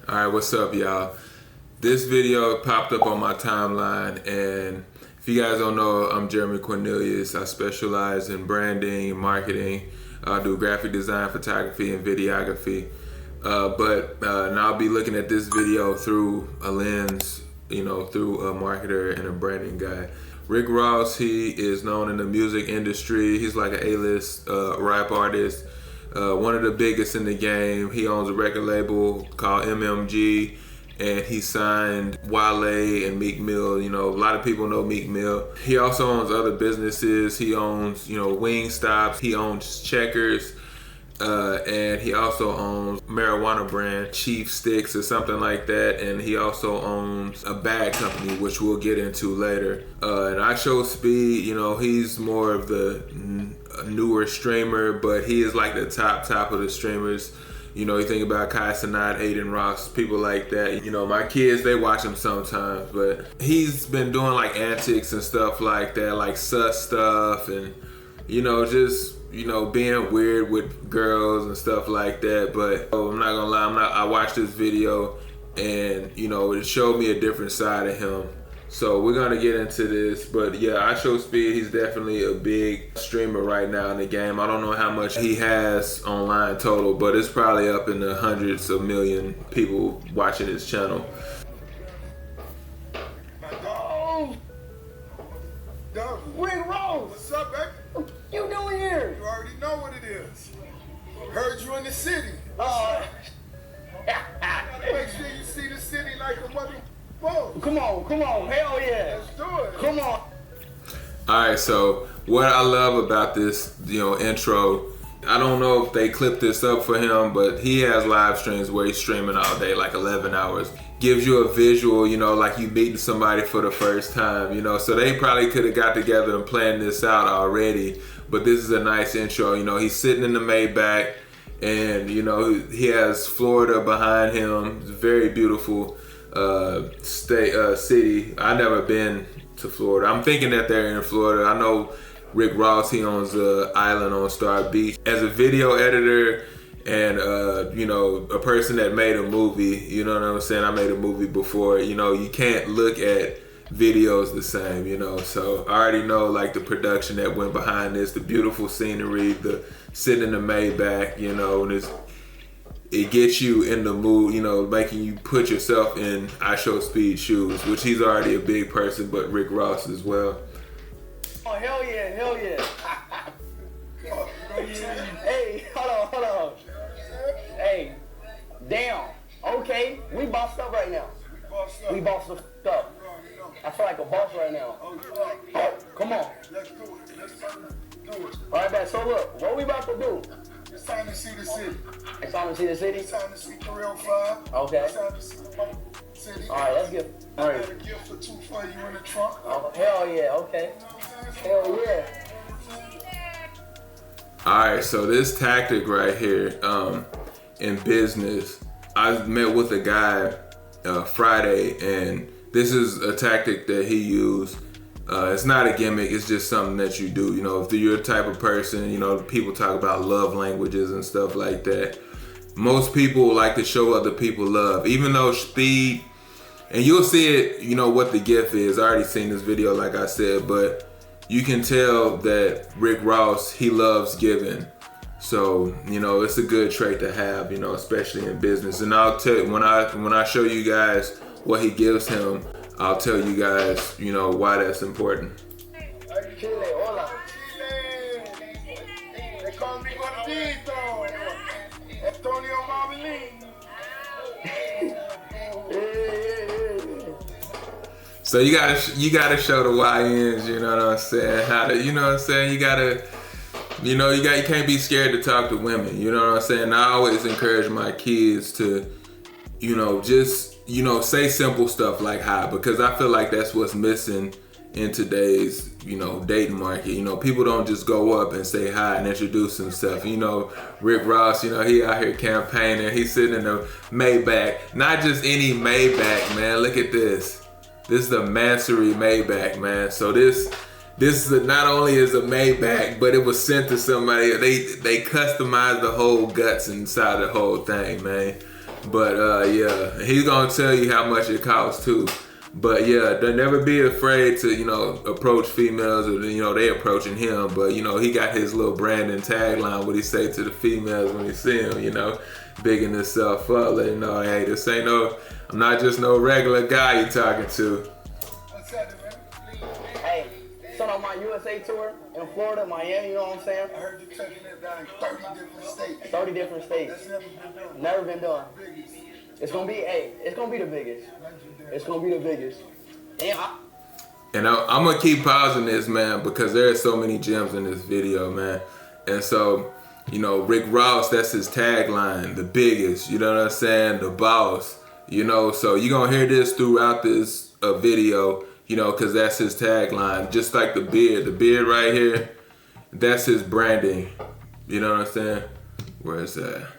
Alright, what's up, y'all? This video popped up on my timeline, and if you guys don't know, I'm Jeremy Cornelius. I specialize in branding and marketing. I do graphic design, photography, and videography. But now I'll be looking at this video through a lens, through a marketer and a branding guy. Rick Ross, he is known in the music industry. He's like an A-list rap artist. One of the biggest in the game. He owns a record label called MMG, and he signed Wale and Meek Mill. A lot of people know Meek Mill. He also owns other businesses. He owns, Wingstops. He owns Checkers. And he also owns marijuana brand, Chief Sticks or something like that. And he also owns a bag company, which we'll get into later. And IShowSpeed, he's more of the newer streamer, but he is like the top of the streamers. You think about Kai Cenat, Aiden Ross, people like that. My kids, they watch him sometimes, but he's been doing like antics and stuff like that, like sus stuff and, just being weird with girls and stuff like that. But I'm not gonna lie, I watched this video and it showed me a different side of him. So we're gonna get into this. But yeah, IShowSpeed, he's definitely a big streamer right now in the game. I don't know how much he has online total, but it's probably up in the hundreds of million people watching his channel. Rick Ross! What's up, baby? What you doing here? You already know what it is. Heard you in the city. Make sure you see the city like a mother. Come on, hell yeah. Let's do it. Come on. Alright, so what I love about this, intro, I don't know if they clipped this up for him, but he has live streams where he's streaming all day, like 11 hours. Gives you a visual, like you meeting somebody for the first time, so they probably could have got together and planned this out already, but this is a nice intro. He's sitting in the Maybach, and he has Florida behind him. It's a very beautiful city. I've never been to Florida. I'm thinking that they're in Florida. I know Rick Ross, he owns an island on Star Beach. As a video editor and a person that made a movie, you know what I'm saying? I made a movie before. You can't look at videos the same, so I already know like the production that went behind this, the beautiful scenery, the sitting in the Maybach, and it gets you in the mood, making you put yourself in IShowSpeed shoes, which he's already a big person, but Rick Ross as well. Oh, hell yeah. Hey, hold on. Hey, damn. Okay, we bossed up right now. We bossed up. I feel like a boss right now. Oh, come on. Let's do it. All right, man. So look, what we about to do? It's time to see the city. It's time to see the city? It's time to see 305. Okay. It's time to see the city. All right, let's get. I got a gift or two for you in the trunk. Oh, hell yeah, okay. Hell yeah. Alright, so this tactic right here, in business, I met with a guy Friday, and this is a tactic that he used. It's not a gimmick, it's just something that you do. If you're the type of person, people talk about love languages and stuff like that. Most people like to show other people love, even though speed, and you'll see it, what the gift is. I already seen this video, like I said, but you can tell that Rick Ross, he loves giving. So, it's a good trait to have, especially in business. And I'll tell you, when I show you guys what he gives him, I'll tell you guys, why that's important. Chile, hola. Chile. They call me Gordito. Antonio Marvelin. So you gotta show the YNs, you know what I'm saying? How to, you know what I'm saying? You can't be scared to talk to women, you know what I'm saying? I always encourage my kids to, say simple stuff like hi, because I feel like that's what's missing in today's, dating market. People don't just go up and say hi and introduce himself. Rick Ross, he out here campaigning. He's sitting in the Maybach, not just any Maybach, man. Look at this. This is the Mansory Maybach, man. So this not only is a Maybach, but it was sent to somebody. They customized the whole guts inside the whole thing, man. But yeah, he's gonna tell you how much it costs too. But yeah, don't never be afraid to, you know, approach females, or, you know, they approaching him. But, you know, he got his little brand and tagline, what he say to the females when he see them, you know, bigging himself up, letting you know, hey, this ain't no, I'm not just no regular guy you talking to. Hey, son, on my USA tour in Florida, Miami, you know what I'm saying? I heard you taking it down in 30 different states. 30 different states. That's never been done. Never been done. It's gonna be, hey, it's gonna be the biggest. It's gonna be the biggest. And I'm gonna keep pausing this, man, because there are so many gems in this video, man. And so, you know, Rick Ross, that's his tagline, the biggest, you know what I'm saying? The boss, you know, so you're gonna hear this throughout this video, you know, because that's his tagline. Just like the beard right here, that's his branding, you know what I'm saying? Where is that?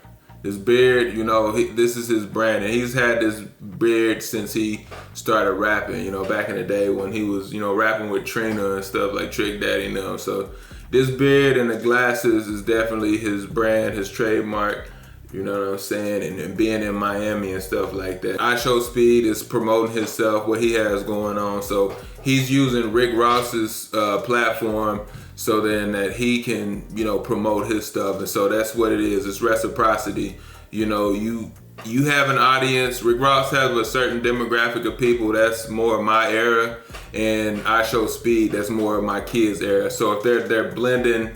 His beard, you know, this is his brand, and he's had this beard since he started rapping, you know, back in the day when he was, you know, rapping with Trina and stuff like Trick Daddy and them. So this beard and the glasses is definitely his brand, his trademark, you know what I'm saying, and being in Miami and stuff like that. IShowSpeed is promoting himself, what he has going on, so he's using Rick Ross's platform so then that he can, you know, promote his stuff. And so that's what it is. It's reciprocity. You know, you have an audience. Rick Ross has a certain demographic of people that's more of my era, and IShowSpeed, that's more of my kids' era. So if they're blending,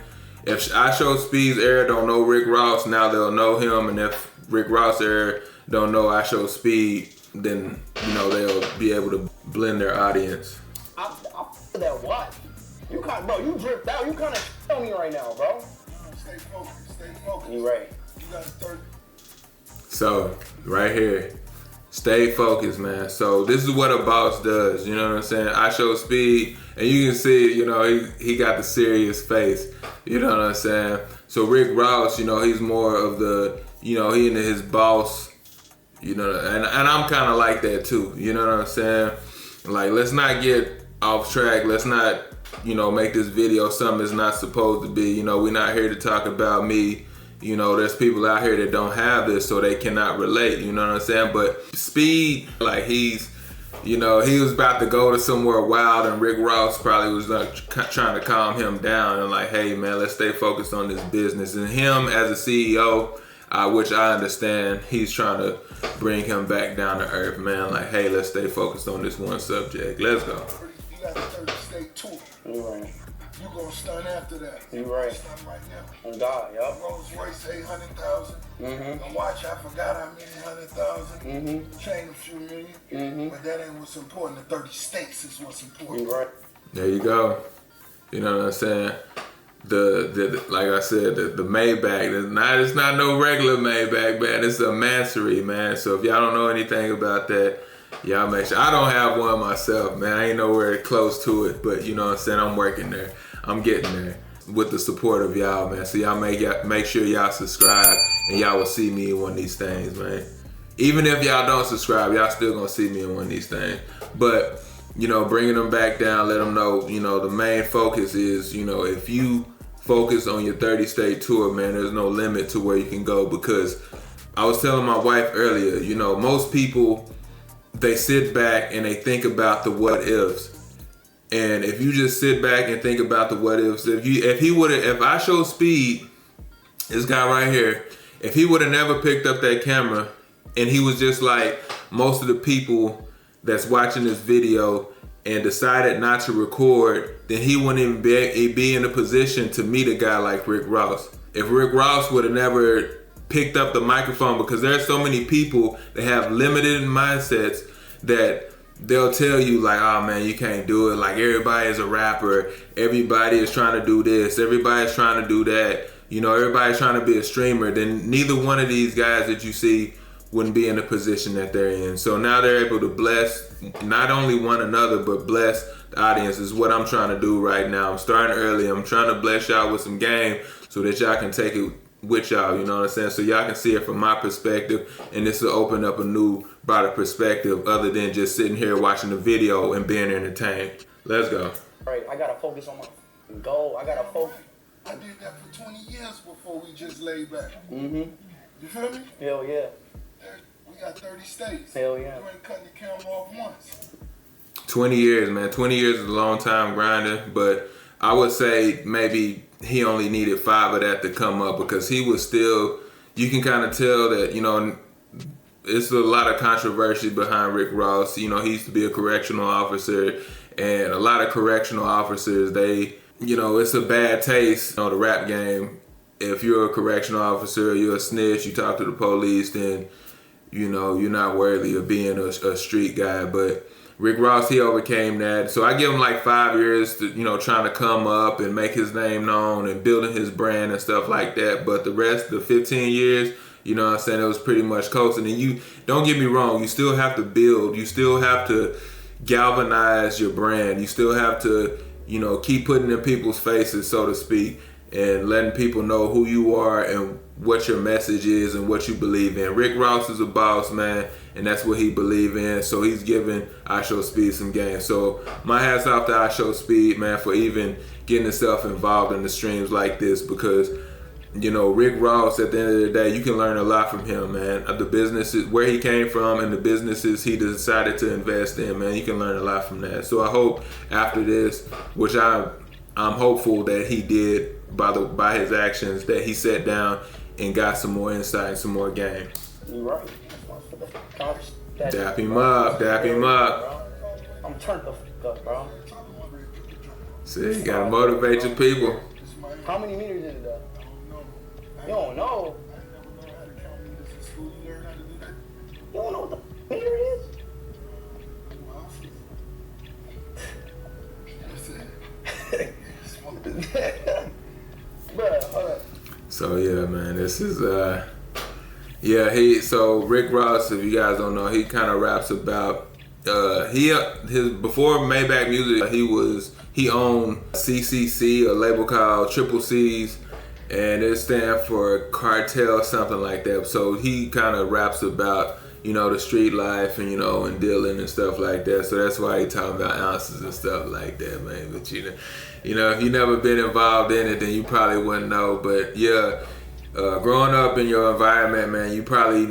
if IShowSpeed's era don't know Rick Ross, now they'll know him. And if Rick Ross era don't know IShowSpeed, then, you know, they'll be able to blend their audience. I feel that what? You kind, bro, you dripped out. You kind of on me right now, bro. Stay focused, stay focused. You right. You got 30. So, right here, stay focused, man. So this is what a boss does, you know what I'm saying? IShowSpeed, and you can see, you know, he got the serious face, you know what I'm saying? So Rick Ross, you know, he's more of the, you know, he into his boss, you know, and I'm kind of like that too, you know what I'm saying? Like, let's not get off track. Let's not, you know, make this video something it's not supposed to be. You know, we're not here to talk about me. You know, there's people out here that don't have this, so they cannot relate, you know what I'm saying? But Speed, like, he's, you know, he was about to go to somewhere wild, and Rick Ross probably was like trying to calm him down and like, hey man, let's stay focused on this business. And him as a CEO, which I understand, he's trying to bring him back down to earth, man. Like, hey, let's stay focused on this one subject. Let's go. You got a 30 state tour. You right. You gonna stun after that. You right. Stun right now. On God, yup. Rolls Royce 800,000. Mm-hmm. A watch, I forgot how many 100,000. Mm-hmm. Chain a few million. Mm-hmm. But that ain't what's important. The 30 states is what's important. You right. There you go. You know what I'm saying? The like I said, the Maybach, it's not no regular Maybach, man. It's a Mansory, man. So if y'all don't know anything about that, y'all make sure. I don't have one myself, man. I ain't nowhere close to it, but you know what I'm saying? I'm working there. I'm getting there with the support of y'all, man. So y'all make sure y'all subscribe, and y'all will see me in one of these things, man. Even if y'all don't subscribe, y'all still gonna see me in one of these things. But, you know, bringing them back down, let them know, you know, the main focus is, you know, if you focus on your 30-state tour, man, there's no limit to where you can go. Because I was telling my wife earlier, you know, most people, they sit back and they think about the what ifs. And if you just sit back and think about the what ifs, if IShowSpeed, this guy right here, if he would have never picked up that camera and he was just like most of the people that's watching this video and decided not to record, then he wouldn't even be in a position to meet a guy like Rick Ross. If Rick Ross would have never picked up the microphone, because there's so many people that have limited mindsets that they'll tell you like, oh man, you can't do it. Like, everybody is a rapper. Everybody is trying to do this. Everybody's trying to do that. You know, everybody's trying to be a streamer. Then neither one of these guys that you see wouldn't be in the position that they're in. So now they're able to bless not only one another, but bless the audience is what I'm trying to do right now. I'm starting early. I'm trying to bless y'all with some game so that y'all can take it with y'all, you know what I'm saying? So y'all can see it from my perspective, and this will open up a new, broader perspective other than just sitting here watching the video and being entertained. Let's go. Right, I gotta focus on my goal. I gotta focus. I did that for 20 years before we just laid back. Mm-hmm. You feel me? Hell yeah. We got 30 states. Hell yeah. You ain't cutting the camera off once. 20 years, man. 20 years is a long time grinding, but I would say maybe he only needed 5 of that to come up because he was still, you can kind of tell that, you know, it's a lot of controversy behind Rick Ross. You know, he used to be a correctional officer, and a lot of correctional officers, they, you know, it's a bad taste on the rap game. If you're a correctional officer, you're a snitch, you talk to the police, then, you know, you're not worthy of being a street guy. But Rick Ross, he overcame that. So I give him like 5 years to, you know, trying to come up and make his name known and building his brand and stuff like that. But the rest, the 15 years, you know what I'm saying, it was pretty much coasting. And you, don't get me wrong, you still have to build. You still have to galvanize your brand. You still have to, you know, keep putting in people's faces, so to speak, and letting people know who you are and what your message is and what you believe in. Rick Ross is a boss, man, and that's what he believe in. So he's giving IShowSpeed some game. So my hat's off to IShowSpeed, man, for even getting himself involved in the streams like this, because, you know, Rick Ross, at the end of the day, you can learn a lot from him, man. The businesses, where he came from and the businesses he decided to invest in, man, you can learn a lot from that. So I hope after this, which I'm hopeful that he did by his actions, that he sat down and got some more insight and some more game. You're right. Dap him up, dap him up. I'm turned the fuck up, bro. See, you gotta motivate your people. How many meters is it though? You don't know. You don't know what the meter is? Bruh, hold up. So yeah, man, this is so Rick Ross, if you guys don't know, he kind of raps about his before Maybach Music, he owned CCC, a label called Triple C's, and it stands for cartel, something like that. So he kind of raps about, you know, the street life and, you know, and dealing and stuff like that. So that's why he talking about ounces and stuff like that, man. But you know, if you never been involved in it, then you probably wouldn't know. But yeah, growing up in your environment, man, you probably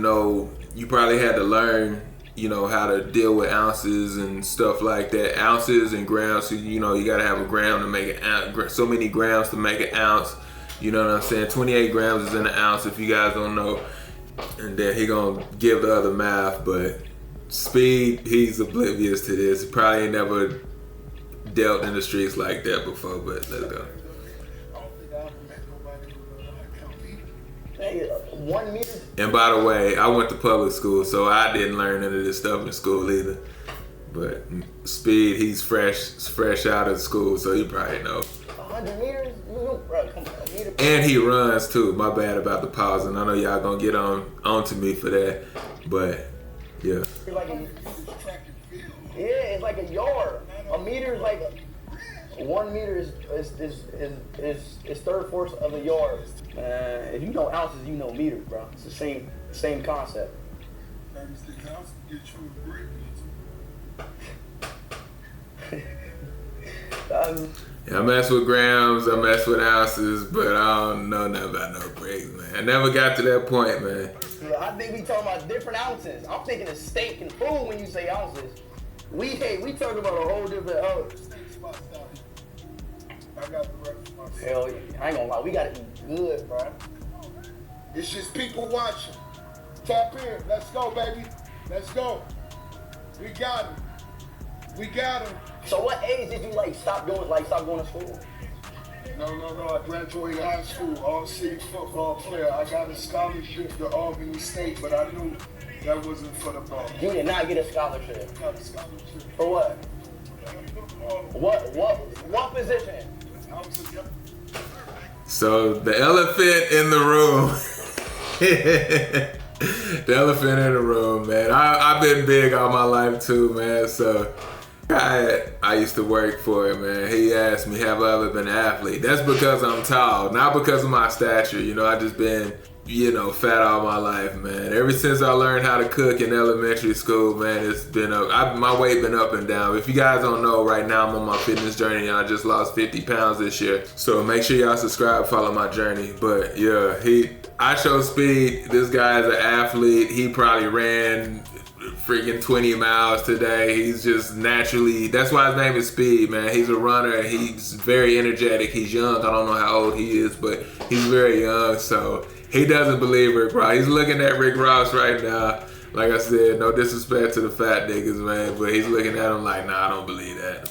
had to learn, you know, how to deal with ounces and stuff like that. Ounces and grams, so, you know, you gotta have a gram to make an ounce, so many grams to make an ounce. You know what I'm saying? 28 grams is in an ounce, if you guys don't know. And then he gonna give the other math, but Speed, he's oblivious to this. He probably ain't never dealt in the streets like that before, but let's go. Hey, 1 meter. And by the way, I went to public school, so I didn't learn any of this stuff in school either. But Speed, he's fresh out of school, so he probably know. 100 meters? Bro, come on, a meter. And he runs too. My bad about the pausing. I know y'all gonna get on to me for that, but yeah. It's like it's like a yard. A meter is like 1 meter is third fourth of a yard. If you know ounces, you know meters, bro. It's the same concept. Yeah, I mess with grams, I mess with ounces, but I don't know nothing about no bricks, man. I never got to that point, man. I think we talking about different ounces. I'm thinking of steak and food when you say ounces. We talking about a whole different I got the rest of my hell yeah. I ain't gonna lie, we gotta eat good, bro. It's just people watching. Tap in. Let's go, baby. Let's go. We got him. We got him. So what age did you stop going to school? No. I graduated high school, all-city football player. I got a scholarship to Albany State, but I knew that wasn't for the ball. You did not get a scholarship. Got a scholarship. For what? What position? So the elephant in the room. The elephant in the room, man. I've been big all my life too, man. So I used to work for him, man. He asked me, have I ever been an athlete? That's because I'm tall, not because of my stature. You know, I just been you know, fat all my life, man. Ever since I learned how to cook in elementary school, man, it's been up. My weight been up and down. If you guys don't know, right now I'm on my fitness journey and I just lost 50 pounds this year. So make sure y'all subscribe, follow my journey. But yeah, IShowSpeed, this guy is an athlete. He probably ran freaking 20 miles today. He's just naturally, that's why his name is Speed, man. He's a runner. He's very energetic. He's young. I don't know how old he is, but he's very young. So he doesn't believe Rick Ross. He's looking at Rick Ross right now. Like I said, no disrespect to the fat niggas, man, but he's looking at him like, nah, I don't believe that.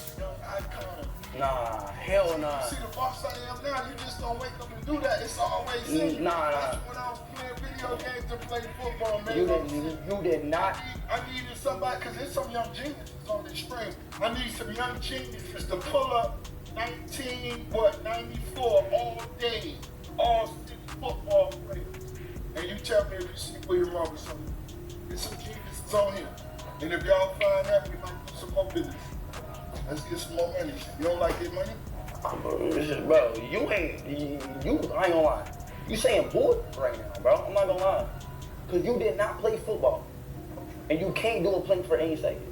Nah, hell nah. See the boss I am now, you just don't wake up and do that. It's always in. Nah. That's when I was playing video games to play football, man. You did not. I needed somebody, because there's some young geniuses on this stream. I need some young geniuses to pull up 94 all day, all city football players. And you tell me if you see William Robinson, there's some geniuses on here. And if y'all find that, we might do some more business. Let's get some more money. You don't like get money? Bro, I ain't gonna lie. You saying bull right now, bro. I'm not gonna lie. Because you did not play football. And you can't do a plank for any second.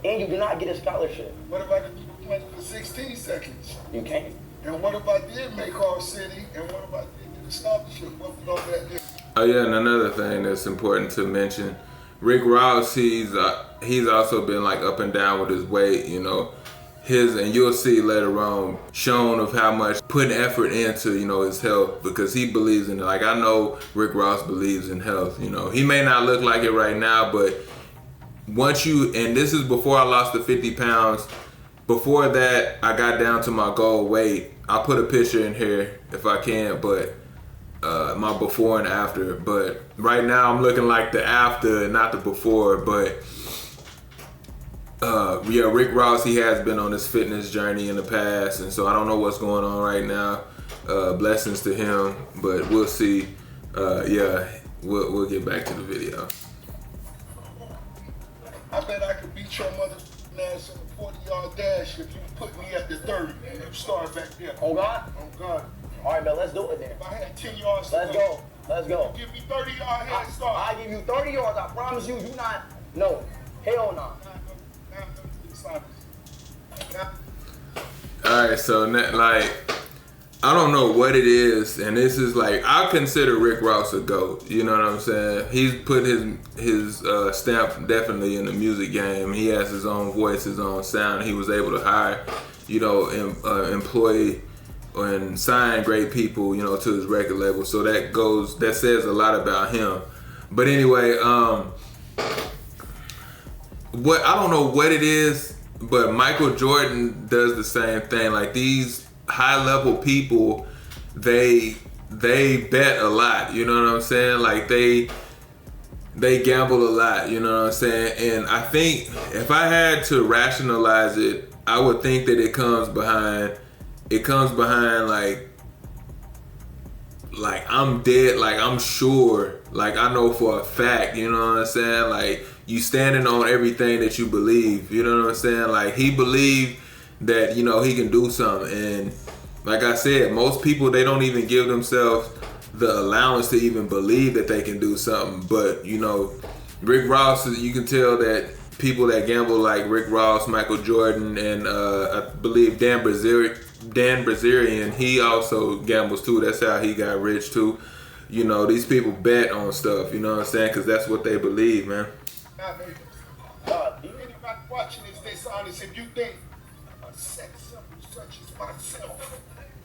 And you did not get a scholarship. What if I could do a plank for 16 seconds? You can't. And what if I did make our city? And what if I did get a scholarship? What would all that do? Oh yeah, and another thing that's important to mention, Rick Ross, he's also been like up and down with his weight, you know. And you'll see later on, shown of how much putting effort into, you know, his health, because he believes in it. Like, I know Rick Ross believes in health, you know. He may not look like it right now, but once and this is before I lost the 50 pounds, before that, I got down to my goal weight. I'll put a picture in here if I can, but my before and after. But right now, I'm looking like the after, not the before, but yeah, Rick Ross, he has been on his fitness journey in the past, and so I don't know what's going on right now. Blessings to him, but we'll see. Yeah, we'll get back to the video. I bet I could beat your mother ass in a 40-yard dash if you put me at the 30 and you start back there. Oh God? Oh God. All right, man, let's do it then. If I had 10 yards Let's go. Give me 30-yard head start. I give you 30 yards. I promise you, you not. No. Hell no. Alright, so like, I don't know what it is, and this is like, I consider Rick Ross a GOAT, you know what I'm saying? He's put his stamp definitely in the music game. He has his own voice, his own sound. He was able to hire, you know, employ and sign great people, you know, to his record label. So that says a lot about him. But anyway, I don't know what it is, but Michael Jordan does the same thing. Like, these high level people, they bet a lot, you know what I'm saying? Like, they gamble a lot, you know what I'm saying? And I think if I had to rationalize it, I would think that it comes behind like I'm dead, like I'm sure, like I know for a fact, you know what I'm saying? Like, you standing on everything that you believe, you know what I'm saying? Like, he believed that, you know, he can do something. And like I said, most people, they don't even give themselves the allowance to even believe that they can do something. But, you know, Rick Ross, you can tell that people that gamble like Rick Ross, Michael Jordan, and I believe Dan Brazilian, he also gambles too. That's how he got rich too. You know, these people bet on stuff, you know what I'm saying? Because that's what they believe, man. Anybody watching this, they honest, if you think a sex symbol such as myself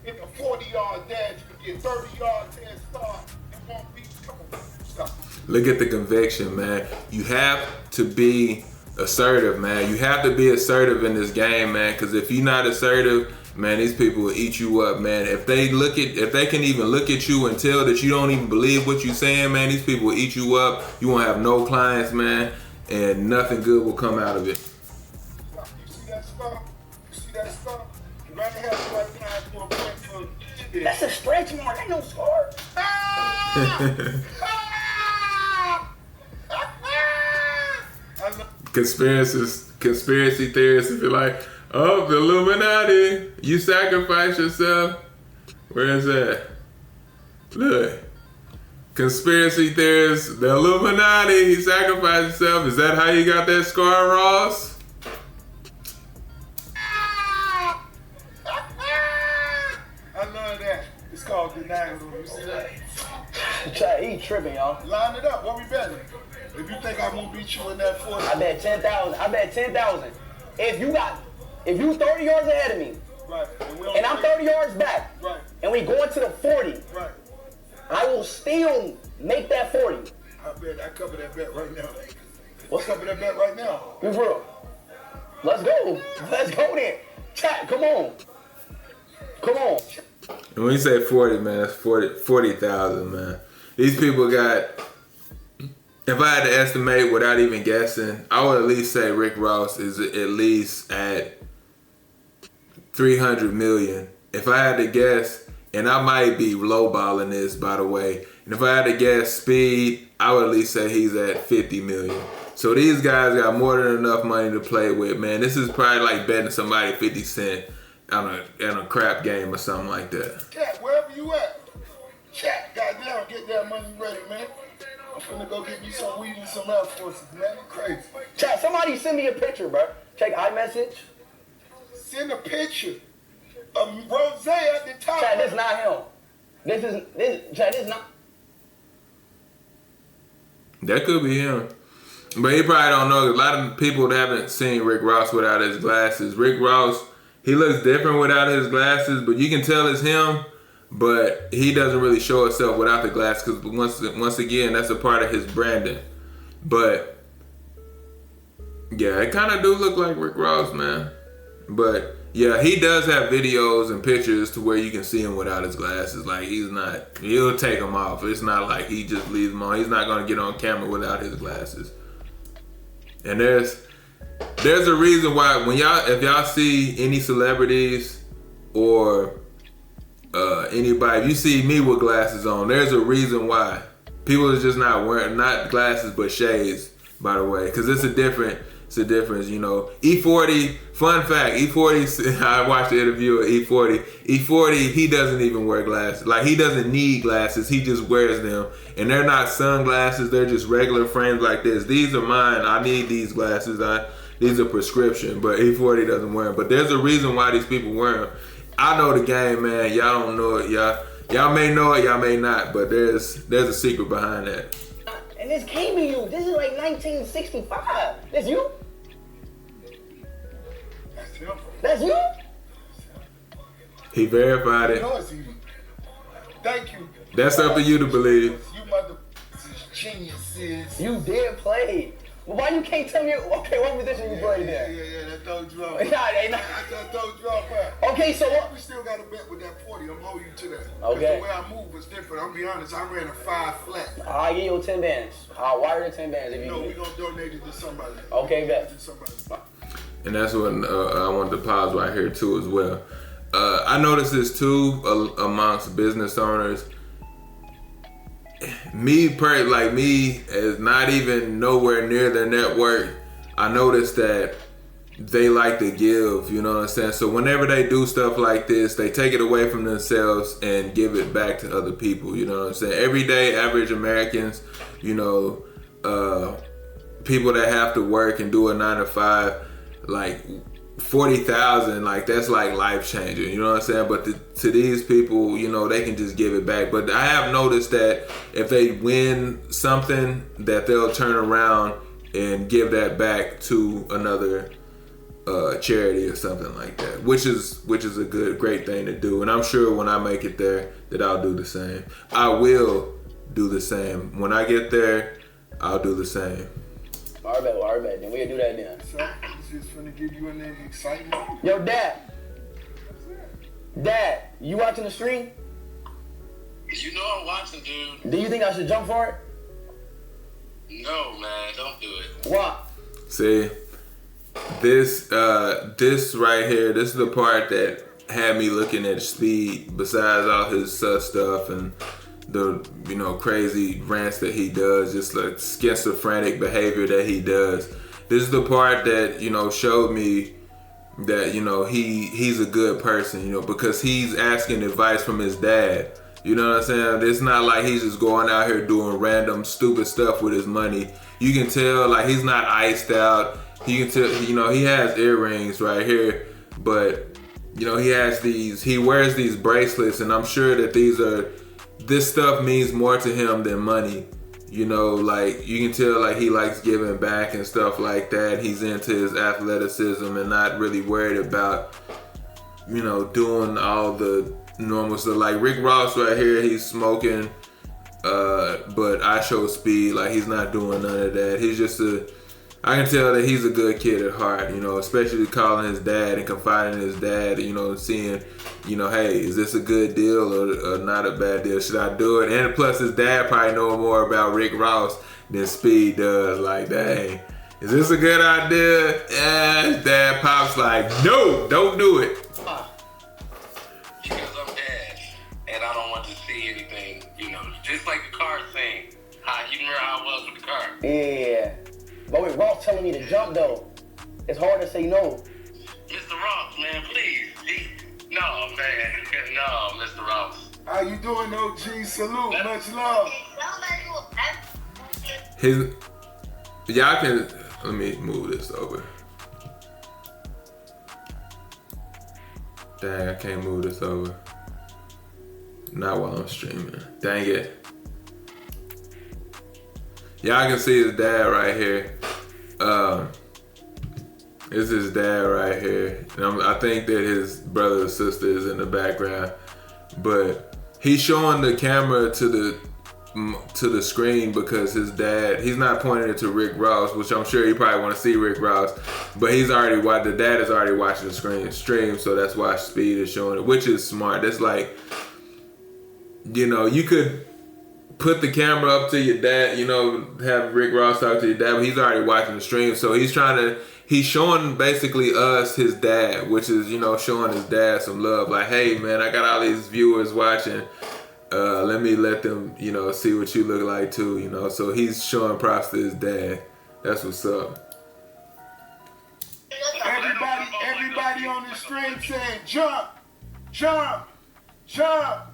in a 40-yard dash, you get 30 yards head start, it won't be, come on, stop. Look at the conviction, man. You have to be assertive, man. You have to be assertive in this game, man, because if you're not assertive, man, these people will eat you up, man. If they can even look at you and tell that you don't even believe what you're saying, man, these people will eat you up. You won't have no clients, man, and nothing good will come out of it. You see that stuff? You see that stuff? You rather have right now do a point for That's a stretch mark. Ain't no scar. Conspiracy theorists, if you're like, oh, the Illuminati, you sacrifice yourself. Where is that? Look. conspiracy theorists, the Illuminati, he sacrificed himself. Is that how you got that scar, Ross? I love that. It's called denial. You see that? Chad, he tripping, y'all. Line it up. What we betting? If you think I'm gonna beat you in that 40, I bet 10,000. I bet 10,000. If you 30 yards ahead of me, right? and I'm 30 yards back, right? and we going to the 40, Right. I will still make that 40. I bet I cover that bet right now. What's Cover that bet right now. Be real. Let's go. Let's go then. Chat, come on. Come on. And when you say 40, man, it's 40,000, man. These people got, if I had to estimate without even guessing, I would at least say Rick Ross is at least at 300 million. If I had to guess, and I might be lowballing this, by the way, and if I had to guess Speed, I would at least say he's at 50 million. So these guys got more than enough money to play with, man. This is probably like betting somebody 50 cents on a crap game or something like that. Cat, wherever you at. Chat, goddamn, get that money ready, man. I'm finna go get me some weed and some Air Forces, man. You crazy. Chat, somebody send me a picture, bro. Check iMessage. Send a picture of Rose at the top. Chat, this not him. Chat, this not. That could be him. But he probably don't know. A lot of people that haven't seen Rick Ross without his glasses. Rick Ross, he looks different without his glasses, but you can tell it's him. But he doesn't really show himself without the glasses because once again, that's a part of his branding. But yeah, it kind of do look like Rick Ross, man. But yeah, he does have videos and pictures to where you can see him without his glasses. Like he'll take them off. It's not like he just leaves them on. He's not gonna get on camera without his glasses. And there's a reason why if y'all see any celebrities or anybody, if you see me with glasses on, there's a reason why. People is just not wearing, not glasses but shades, by the way, because it's a difference, you know. E40, fun fact, E40, I watched the interview of E40. E40, he doesn't even wear glasses. Like, he doesn't need glasses, he just wears them. And they're not sunglasses, they're just regular frames like this. These are mine, I need these glasses, these are prescription, but E40 doesn't wear them. But there's a reason why these people wear them. I know the game, man. Y'all don't know it. Y'all may know it, y'all may not, but there's a secret behind that. And this can't be you. This is like 1965. That's you? That's him. That's you? He verified it. No, it's easy. Thank you. That's up to you to believe. You mother geniuses. You did play. Well, why you can't tell me? Okay, what position you played there? Yeah, that told you off. Nah, they not. I told you off. Okay, so what? We still got a bet with that 40. I'm holding you to that. Okay. The way I move was different. I'll be honest. I ran a 5 flat. I'll give you 10 bands. I'll wire the 10 bands if you No, give we're me. going to donate it to somebody. Okay, bet. To somebody. And that's what I wanted to pause right here too as well. I noticed this too amongst business owners. Me is not even nowhere near their network. I noticed that they like to give, you know what I'm saying? So whenever they do stuff like this, they take it away from themselves and give it back to other people, you know what I'm saying? Everyday average Americans, you know, people that have to work and do a 9 to 5, like 40,000, like that's like life changing, you know what I'm saying? But to these people, you know, they can just give it back. But I have noticed that if they win something, that they'll turn around and give that back to another charity or something like that, which is a great thing to do. And I'm sure when I make it there that I'll do the same. I will do the same. When I get there, I'll do the same. All right, then we'll do that then. So, this is finna give you an excitement. Yo, Dad, you watching the stream? You know I'm watching, dude. Do you think I should jump for it? No, man, don't do it. Why? See, this right here, this is the part that had me looking at Speed, besides all his stuff and the, you know, crazy rants that he does, just like schizophrenic behavior that he does. This is the part that, you know, showed me that, you know, he's a good person, you know, because he's asking advice from his dad. You know what I'm saying? It's not like he's just going out here doing random stupid stuff with his money. You can tell like he's not iced out. You can tell, you know, he has earrings right here, but you know, he wears these bracelets, and I'm sure that this stuff means more to him than money. You know, like you can tell like he likes giving back and stuff like that. He's into his athleticism and not really worried about, you know, doing all the normal stuff. Like Rick Ross right here, he's smoking, but IShowSpeed, like he's not doing none of that. He's just I can tell that he's a good kid at heart, you know, especially calling his dad and confiding in his dad, you know, seeing, you know, hey, is this a good deal or not a bad deal? Should I do it? And plus his dad probably know more about Rick Ross than Speed does. Like, dang, is this a good idea? Yeah, his dad Pop's like, no, don't do it. Because I'm dad and I don't want to see anything, you know, just like the car thing. You remember how it was with the car? Yeah. But with Ross telling me to jump though, it's hard to say no. Mr. Ross, man, please. No, man. No, Mr. Ross. How you doing, OG? Salute. Much love. Y'all can, let me move this over. Dang, I can't move this over. Not while I'm streaming. Dang it. Y'all can see his dad right here. This is his dad right here. And I think that his brother or sister is in the background. But he's showing the camera to the screen because his dad, he's not pointing it to Rick Ross, which I'm sure you probably want to see Rick Ross. But the dad is already watching the stream, so that's why Speed is showing it, which is smart. That's like, you know, you could put the camera up to your dad, you know, have Rick Ross talk to your dad, but he's already watching the stream. So he's showing basically us his dad, which is, you know, showing his dad some love. Like, hey man, I got all these viewers watching. Let them, you know, see what you look like too, you know. So he's showing props to his dad. That's what's up. Everybody on the stream saying jump, jump, jump.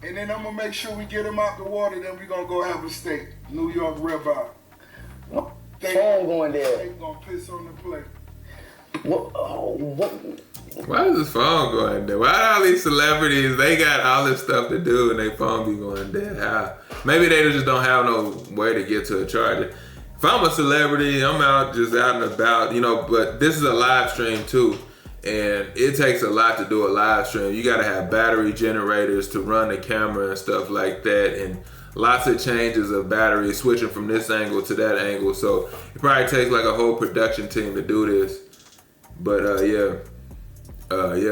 And then I'm gonna make sure we get him out the water, then we gonna go have a steak. New York ribeye. Phone going there. They gonna piss on the plate. What? Why is this phone going there? Why all these celebrities, they got all this stuff to do and they phone be going dead? How? Maybe they just don't have no way to get to a charger. If I'm a celebrity, I'm out and about, you know, but this is a live stream too. And it takes a lot to do a live stream. You gotta have battery generators to run the camera and stuff like that, and lots of changes of battery, switching from this angle to that angle. So it probably takes like a whole production team to do this. But yeah,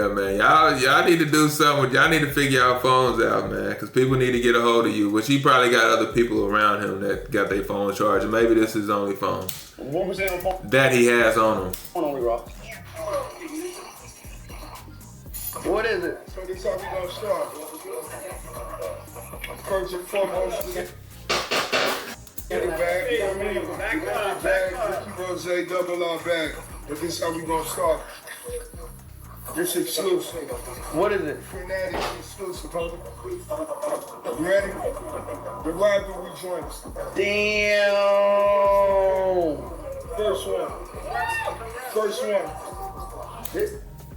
man, y'all need to do something. Y'all need to figure y'all phones out, man, because people need to get a hold of you. Which he probably got other people around him that got their phone charged. Maybe this is his only phone What was that on phone? that he has on him. Hold on, Ross. What is it? So this is how we gonna start. First and foremost, get a bag. Ricky Rose double R bag. But this is how we gonna start. This exclusive. What is it? Fanatic exclusive, homie. You ready? The rivalry joints. Damn. First one.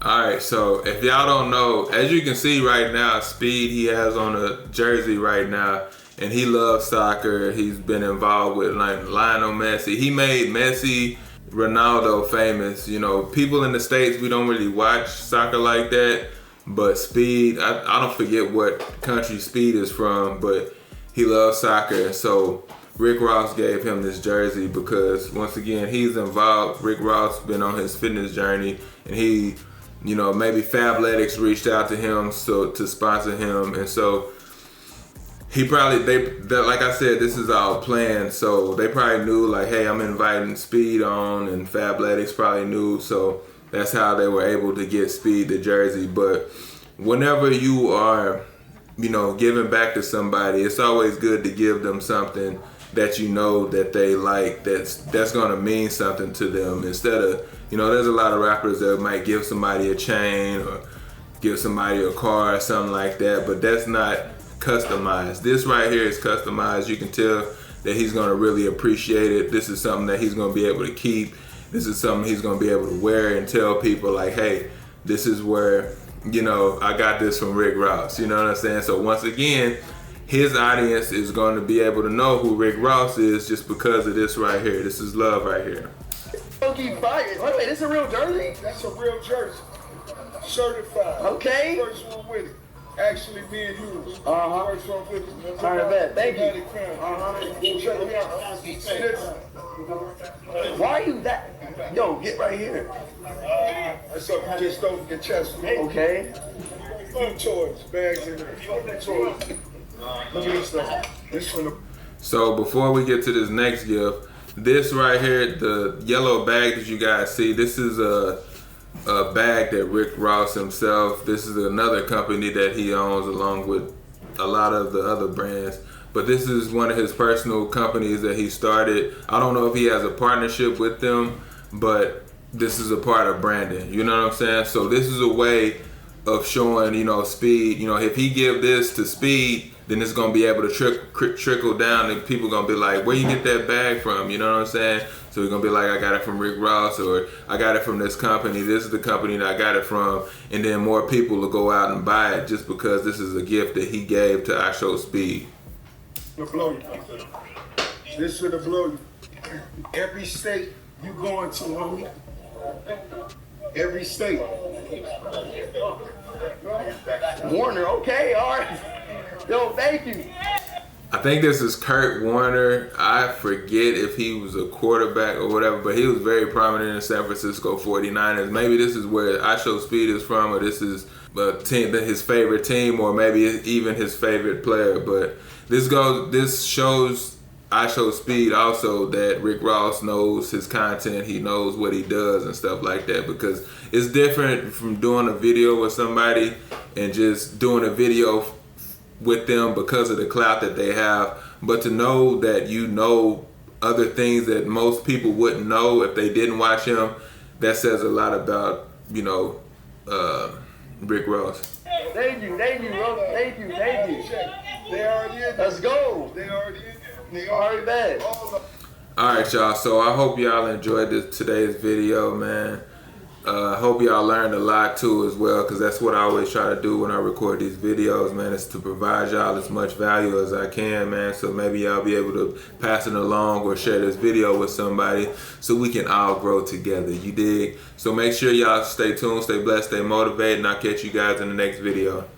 All right, so if y'all don't know, as you can see right now, Speed, he has on a jersey right now, and he loves soccer. He's been involved with like Lionel Messi. He made Messi, Ronaldo famous. You know, people in the States, we don't really watch soccer like that, but Speed, I don't forget what country Speed is from, but he loves soccer. And so Rick Ross gave him this jersey because, once again, he's involved. Rick Ross been on his fitness journey, and he, you know, maybe Fabletics reached out to him to sponsor him, and so he probably, like I said, this is all planned, so they probably knew like, hey, I'm inviting Speed on, and Fabletics probably knew, so that's how they were able to get Speed the jersey. But whenever you are, you know, giving back to somebody, it's always good to give them something that you know that they like, that's gonna mean something to them, instead of, you know, there's a lot of rappers that might give somebody a chain or give somebody a car or something like that, but that's not customized. This right here is customized. You can tell that he's gonna really appreciate it. This is something that he's gonna be able to keep. This is something he's gonna be able to wear and tell people like, hey, this is where, you know, I got this from Rick Ross. You know what I'm saying? So once again, his audience is going to be able to know who Rick Ross is just because of this right here. This is love right here. Funky fire. Wait, this is a real jersey? That's a real jersey. Certified. Okay. First one with it. Actually, me and you. First one with it. All right, bet. Thank you. Check me out. See this? Why are you that? Yo, get right here. That's something you just don't get chest. Okay. Fun toys, bags in there. Fun toys. Look at this stuff. This from the. So before we get to this next gift, this right here, the yellow bag that you guys see, this is a bag that Rick Ross himself, this is another company that he owns along with a lot of the other brands, but this is one of his personal companies that he started. I don't know if he has a partnership with them, but this is a part of branding, you know what I'm saying? So this is a way of showing, you know, Speed, you know, if he give this to Speed, then it's gonna be able to trickle down and people gonna be like, where you get that bag from, you know what I'm saying? So he's gonna be like, I got it from Rick Ross, or I got it from this company, this is the company that I got it from, and then more people will go out and buy it just because this is a gift that he gave to IShowSpeed. It'll blow you. This should have blow you. Every state you going to, homie. Every state. Warner, okay, all right. Yo, thank you. I think this is Kurt Warner. I forget if he was a quarterback or whatever, but he was very prominent in San Francisco 49ers. Maybe this is where IShowSpeed is from, or this is a team, his favorite team, or maybe even his favorite player. But this shows IShowSpeed also that Rick Ross knows his content. He knows what he does and stuff like that, because it's different from doing a video with somebody and just doing a video with them because of the clout that they have, but to know that you know other things that most people wouldn't know if they didn't watch him, that says a lot about, you know, Rick Ross. Thank you, bro. Thank you. They already in there. Let's go. They already in there. They Already bet. All right, y'all. So I hope y'all enjoyed today's video, man. I hope y'all learned a lot too as well, because that's what I always try to do when I record these videos, man, is to provide y'all as much value as I can, man. So maybe y'all be able to pass it along or share this video with somebody so we can all grow together, you dig? So make sure y'all stay tuned, stay blessed, stay motivated, and I'll catch you guys in the next video.